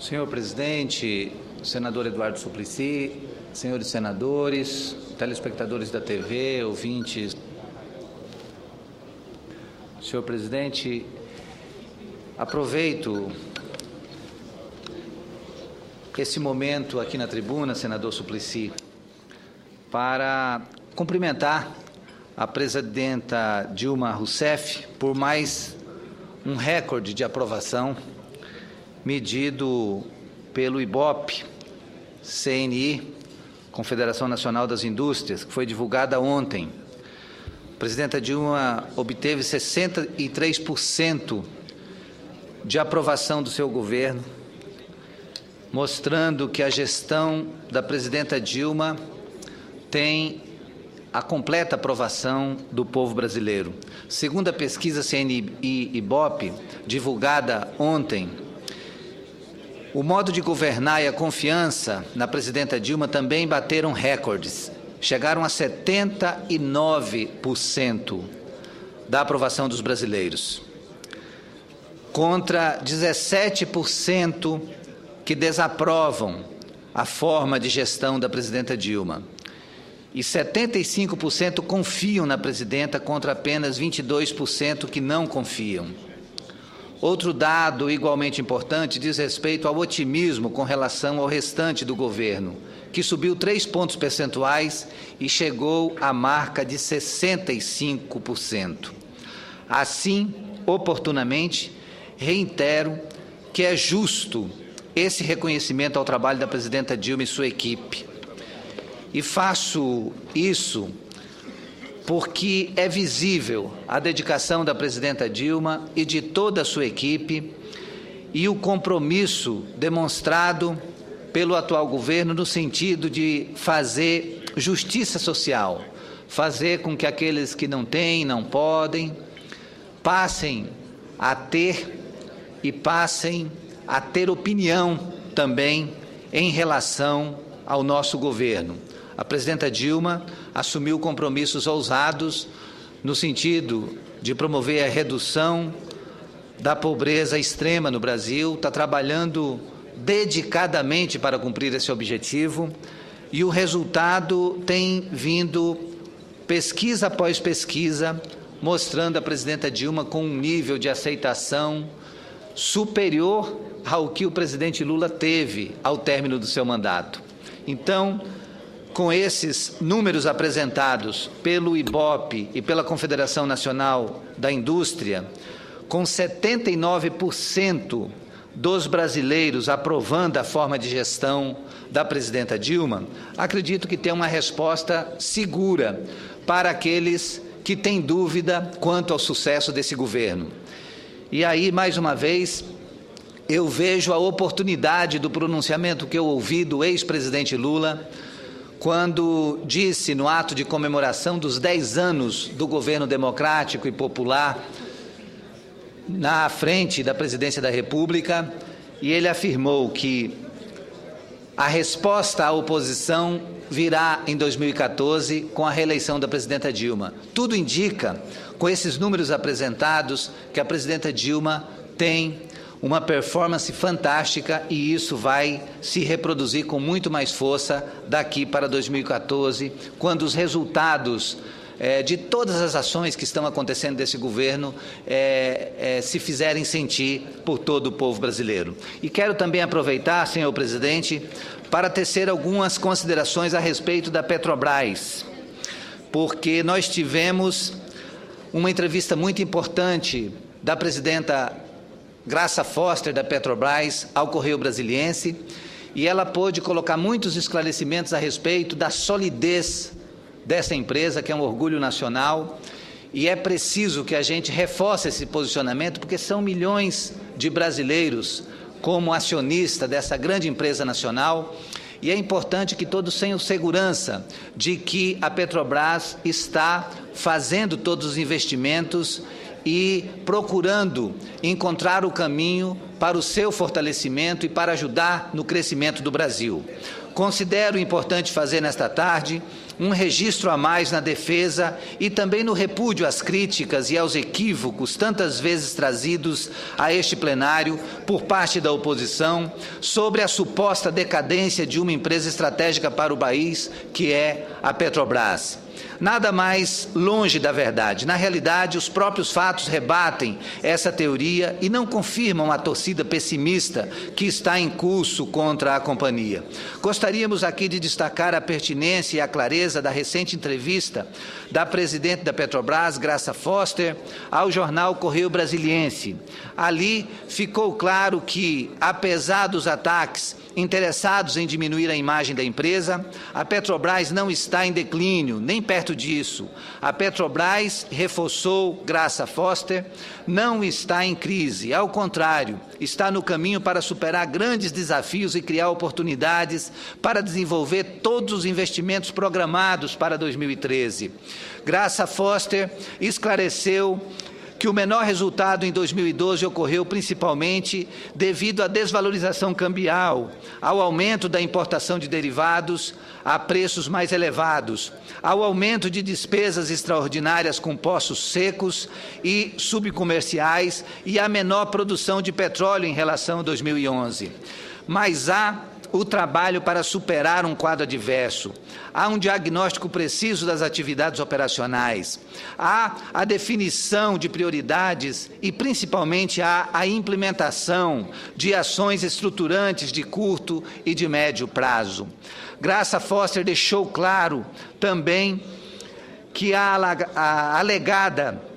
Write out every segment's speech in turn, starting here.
Senhor presidente, senador Eduardo Suplicy, senhores senadores, telespectadores da TV, ouvintes. Senhor presidente, aproveito esse momento aqui na tribuna, senador Suplicy, para cumprimentar a presidenta Dilma Rousseff por mais um recorde de aprovação medido pelo IBOP, CNI, Confederação Nacional das Indústrias, que foi divulgada ontem. A presidenta Dilma obteve 63% de aprovação do seu governo, mostrando que a gestão da presidenta Dilma tem a completa aprovação do povo brasileiro. Segundo a pesquisa CNI-IBOP, divulgada ontem, o modo de governar e a confiança na presidenta Dilma também bateram recordes. Chegaram a 79% da aprovação dos brasileiros, contra 17% que desaprovam a forma de gestão da presidenta Dilma. E 75% confiam na presidenta, contra apenas 22% que não confiam. Outro dado igualmente importante diz respeito ao otimismo com relação ao restante do governo, que subiu 3 pontos percentuais e chegou à marca de 65%. Assim, oportunamente, reitero que é justo esse reconhecimento ao trabalho da presidenta Dilma e sua equipe. E faço isso porque é visível a dedicação da presidenta Dilma e de toda a sua equipe e o compromisso demonstrado pelo atual governo no sentido de fazer justiça social, fazer com que aqueles que não têm, não podem, passem a ter e passem a ter opinião também em relação ao nosso governo. A presidenta Dilma assumiu compromissos ousados no sentido de promover a redução da pobreza extrema no Brasil, está trabalhando dedicadamente para cumprir esse objetivo e o resultado tem vindo pesquisa após pesquisa, mostrando a presidenta Dilma com um nível de aceitação superior ao que o presidente Lula teve ao término do seu mandato. Então, com esses números apresentados pelo IBOP e pela Confederação Nacional da Indústria, com 79% dos brasileiros aprovando a forma de gestão da presidenta Dilma, acredito que tem uma resposta segura para aqueles que têm dúvida quanto ao sucesso desse governo. E aí, mais uma vez, eu vejo a oportunidade do pronunciamento que eu ouvi do ex-presidente Lula, quando disse no ato de comemoração dos 10 anos do governo democrático e popular na frente da presidência da República, e ele afirmou que a resposta à oposição virá em 2014 com a reeleição da presidenta Dilma. Tudo indica, com esses números apresentados, que a presidenta Dilma tem uma performance fantástica e isso vai se reproduzir com muito mais força daqui para 2014, quando os resultados de todas as ações que estão acontecendo desse governo se fizerem sentir por todo o povo brasileiro. E quero também aproveitar, senhor presidente, para tecer algumas considerações a respeito da Petrobras, porque nós tivemos uma entrevista muito importante da presidenta Graça Foster, da Petrobras, ao Correio Brasiliense, e ela pôde colocar muitos esclarecimentos a respeito da solidez dessa empresa, que é um orgulho nacional, e é preciso que a gente reforce esse posicionamento, porque são milhões de brasileiros como acionista dessa grande empresa nacional, e é importante que todos tenham segurança de que a Petrobras está fazendo todos os investimentos e procurando encontrar o caminho para o seu fortalecimento e para ajudar no crescimento do Brasil. Considero importante fazer nesta tarde um registro a mais na defesa e também no repúdio às críticas e aos equívocos tantas vezes trazidos a este plenário por parte da oposição sobre a suposta decadência de uma empresa estratégica para o país, que é a Petrobras. Nada mais longe da verdade. Na realidade, os próprios fatos rebatem essa teoria e não confirmam a torcida pessimista que está em curso contra a companhia. Gostaríamos aqui de destacar a pertinência e a clareza da recente entrevista da presidente da Petrobras, Graça Foster, ao jornal Correio Brasiliense. Ali ficou claro que, apesar dos ataques interessados em diminuir a imagem da empresa, a Petrobras não está em declínio, nem perto disso. A Petrobras, reforçou Graça Foster, não está em crise. Ao contrário, está no caminho para superar grandes desafios e criar oportunidades para desenvolver todos os investimentos programados para 2013. Graça Foster esclareceu que o menor resultado em 2012 ocorreu principalmente devido à desvalorização cambial, ao aumento da importação de derivados a preços mais elevados, ao aumento de despesas extraordinárias com poços secos e subcomerciais e à menor produção de petróleo em relação a 2011. Mas há o trabalho para superar um quadro adverso. Há um diagnóstico preciso das atividades operacionais. Há a definição de prioridades e, principalmente, há a implementação de ações estruturantes de curto e de médio prazo. Graça Foster deixou claro também que a alegada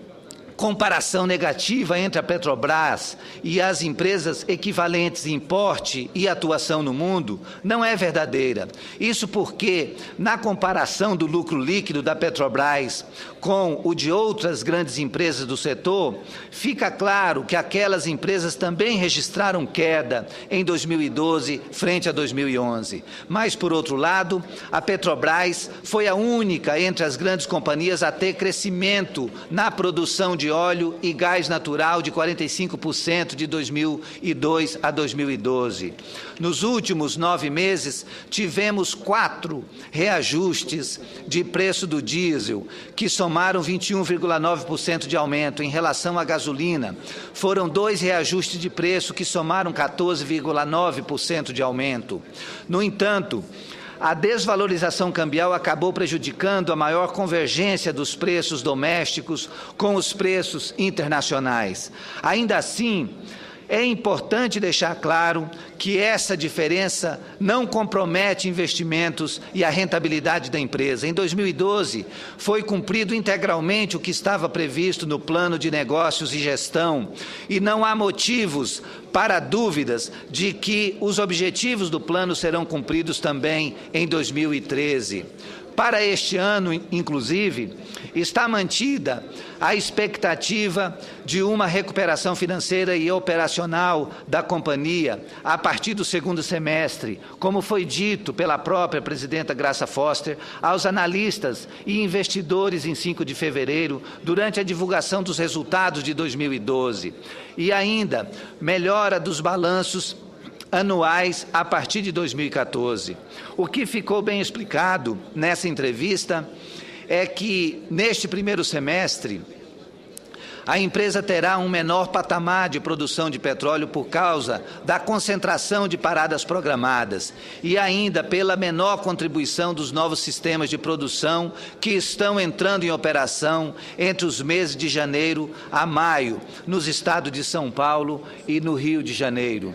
comparação negativa entre a Petrobras e as empresas equivalentes em porte e atuação no mundo não é verdadeira. Isso porque, na comparação do lucro líquido da Petrobras com o de outras grandes empresas do setor, fica claro que aquelas empresas também registraram queda em 2012 frente a 2011. Mas, por outro lado, a Petrobras foi a única entre as grandes companhias a ter crescimento na produção de óleo e gás natural de 45% de 2002 a 2012. Nos últimos 9 meses, tivemos 4 reajustes de preço do diesel, que somaram 21,9% de aumento em relação à gasolina. Foram 2 reajustes de preço que somaram 14,9% de aumento. No entanto, a desvalorização cambial acabou prejudicando a maior convergência dos preços domésticos com os preços internacionais. Ainda assim, é importante deixar claro que essa diferença não compromete investimentos e a rentabilidade da empresa. Em 2012, foi cumprido integralmente o que estava previsto no Plano de Negócios e Gestão, e não há motivos para dúvidas de que os objetivos do plano serão cumpridos também em 2013. Para este ano, inclusive, está mantida a expectativa de uma recuperação financeira e operacional da companhia a partir do segundo semestre, como foi dito pela própria presidenta Graça Foster aos analistas e investidores em 5 de fevereiro, durante a divulgação dos resultados de 2012. E ainda, melhora dos balanços anuais a partir de 2014. O que ficou bem explicado nessa entrevista é que, neste primeiro semestre, a empresa terá um menor patamar de produção de petróleo por causa da concentração de paradas programadas e ainda pela menor contribuição dos novos sistemas de produção que estão entrando em operação entre os meses de janeiro a maio, nos estados de São Paulo e no Rio de Janeiro.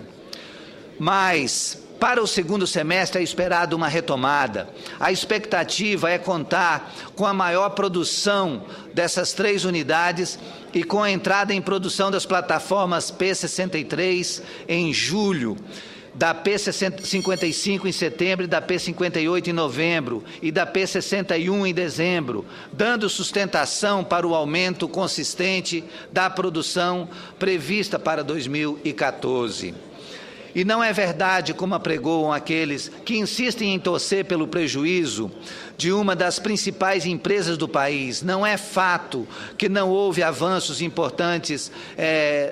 Mas, para o segundo semestre, é esperada uma retomada. A expectativa é contar com a maior produção dessas 3 unidades e com a entrada em produção das plataformas P63 em julho, da P55 em setembro e da P58 em novembro e da P61 em dezembro, dando sustentação para o aumento consistente da produção prevista para 2014. E não é verdade, como apregoam aqueles que insistem em torcer pelo prejuízo de uma das principais empresas do país. Não é fato que não houve avanços importantes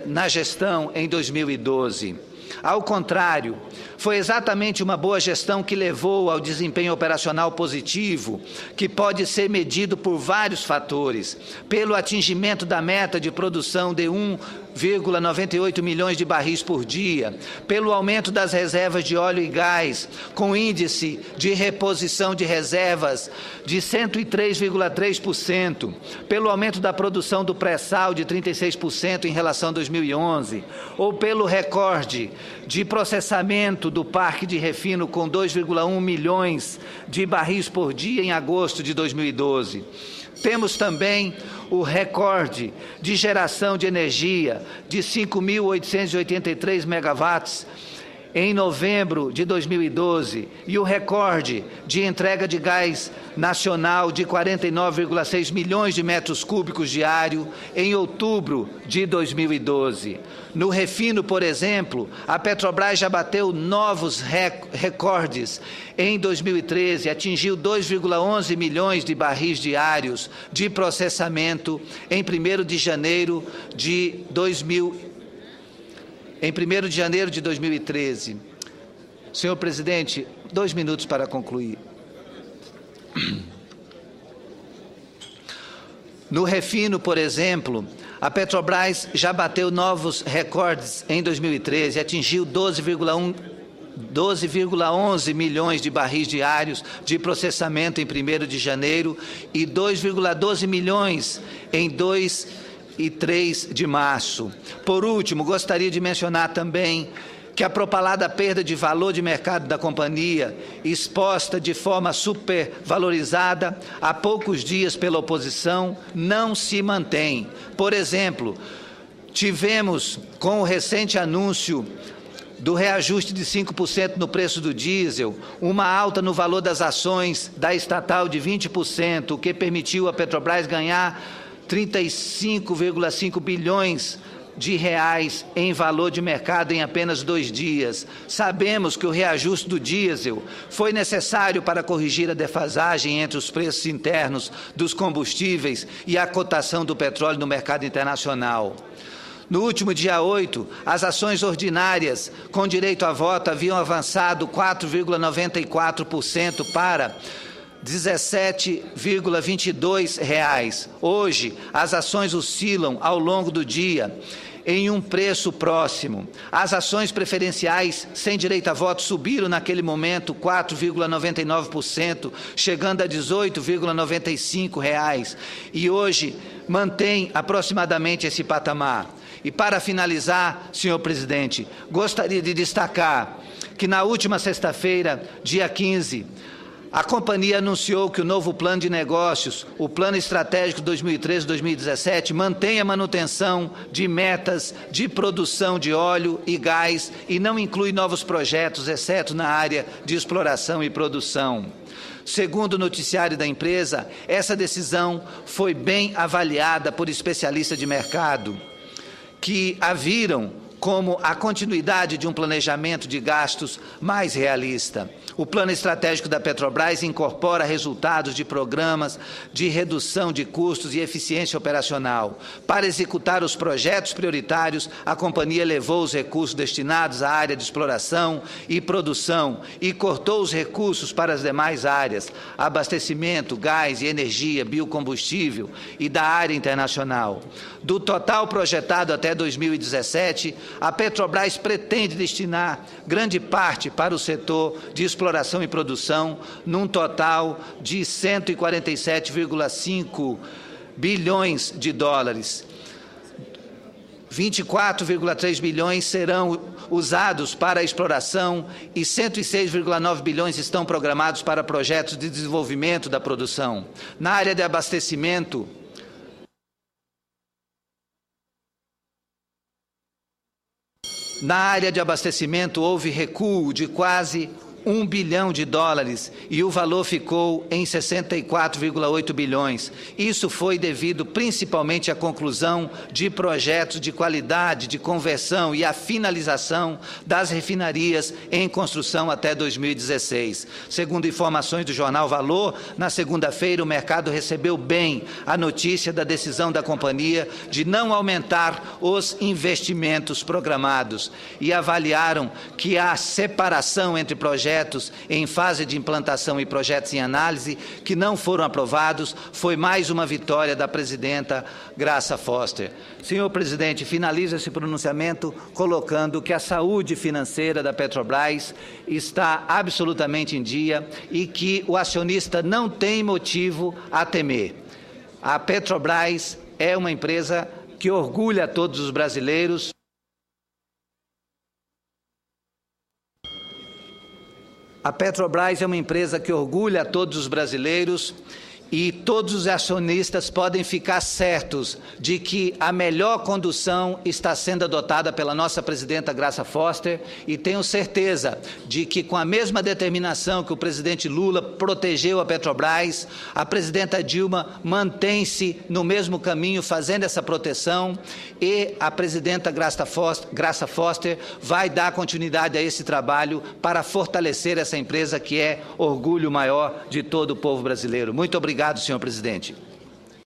na gestão em 2012. Ao contrário, foi exatamente uma boa gestão que levou ao desempenho operacional positivo, que pode ser medido por vários fatores. Pelo atingimento da meta de produção de 1,98 milhões de barris por dia, pelo aumento das reservas de óleo e gás, com índice de reposição de reservas de 103,3%, pelo aumento da produção do pré-sal de 36% em relação a 2011, ou pelo recorde de processamento do parque de refino com 2,1 milhões de barris por dia em agosto de 2012. Temos também o recorde de geração de energia de 5.883 megawatts em novembro de 2012 e o recorde de entrega de gás nacional de 49,6 milhões de metros cúbicos diário em outubro de 2012. No refino, por exemplo, a Petrobras já bateu novos recordes. Em 2013, atingiu 2,11 milhões de barris diários de processamento em 1º de janeiro de 2013. Senhor presidente, 2 minutos para concluir. No refino, por exemplo, a Petrobras já bateu novos recordes em 2013, atingiu 12,11 milhões de barris diários de processamento em 1º de janeiro e 2,12 milhões em 2 e 3 de março. Por último, gostaria de mencionar também que a propalada perda de valor de mercado da companhia, exposta de forma supervalorizada há poucos dias pela oposição, não se mantém. Por exemplo, tivemos, com o recente anúncio do reajuste de 5% no preço do diesel, uma alta no valor das ações da estatal de 20%, o que permitiu à Petrobras ganhar 35,5 bilhões de reais em valor de mercado em apenas 2 dias. Sabemos que o reajuste do diesel foi necessário para corrigir a defasagem entre os preços internos dos combustíveis e a cotação do petróleo no mercado internacional. No último dia 8, as ações ordinárias com direito a voto haviam avançado 4,94% para R$ 17,22. Hoje, as ações oscilam ao longo do dia em um preço próximo. As ações preferenciais sem direito a voto subiram naquele momento 4,99%, chegando a R$ 18,95 e hoje mantém aproximadamente esse patamar. E para finalizar, senhor presidente, gostaria de destacar que na última sexta-feira, dia 15, a companhia anunciou que o novo plano de negócios, o Plano Estratégico 2013-2017, mantém a manutenção de metas de produção de óleo e gás e não inclui novos projetos, exceto na área de exploração e produção. Segundo o noticiário da empresa, essa decisão foi bem avaliada por especialistas de mercado, que a viram como a continuidade de um planejamento de gastos mais realista. O plano estratégico da Petrobras incorpora resultados de programas de redução de custos e eficiência operacional. Para executar os projetos prioritários, a companhia elevou os recursos destinados à área de exploração e produção e cortou os recursos para as demais áreas, abastecimento, gás e energia, biocombustível e da área internacional. Do total projetado até 2017, a Petrobras pretende destinar grande parte para o setor de exploração e produção, num total de 147,5 bilhões de dólares. 24,3 bilhões serão usados para a exploração e 106,9 bilhões estão programados para projetos de desenvolvimento da produção. Na área de abastecimento, houve recuo de quase 1 bilhão de dólares e o valor ficou em 64,8 bilhões. Isso foi devido principalmente à conclusão de projetos de qualidade, de conversão e à finalização das refinarias em construção até 2016. Segundo informações do jornal Valor, na segunda-feira o mercado recebeu bem a notícia da decisão da companhia de não aumentar os investimentos programados e avaliaram que a separação entre projetos em fase de implantação e projetos em análise que não foram aprovados foi mais uma vitória da presidenta Graça Foster. Senhor presidente, finalizo esse pronunciamento colocando que a saúde financeira da Petrobras está absolutamente em dia e que o acionista não tem motivo a temer. A Petrobras é uma empresa que orgulha a todos os brasileiros. A Petrobras é uma empresa que orgulha a todos os brasileiros e todos os acionistas podem ficar certos de que a melhor condução está sendo adotada pela nossa presidenta Graça Foster e tenho certeza de que com a mesma determinação que o presidente Lula protegeu a Petrobras, a presidenta Dilma mantém-se no mesmo caminho fazendo essa proteção e a presidenta Graça Foster vai dar continuidade a esse trabalho para fortalecer essa empresa que é orgulho maior de todo o povo brasileiro. Muito obrigado, senhor presidente.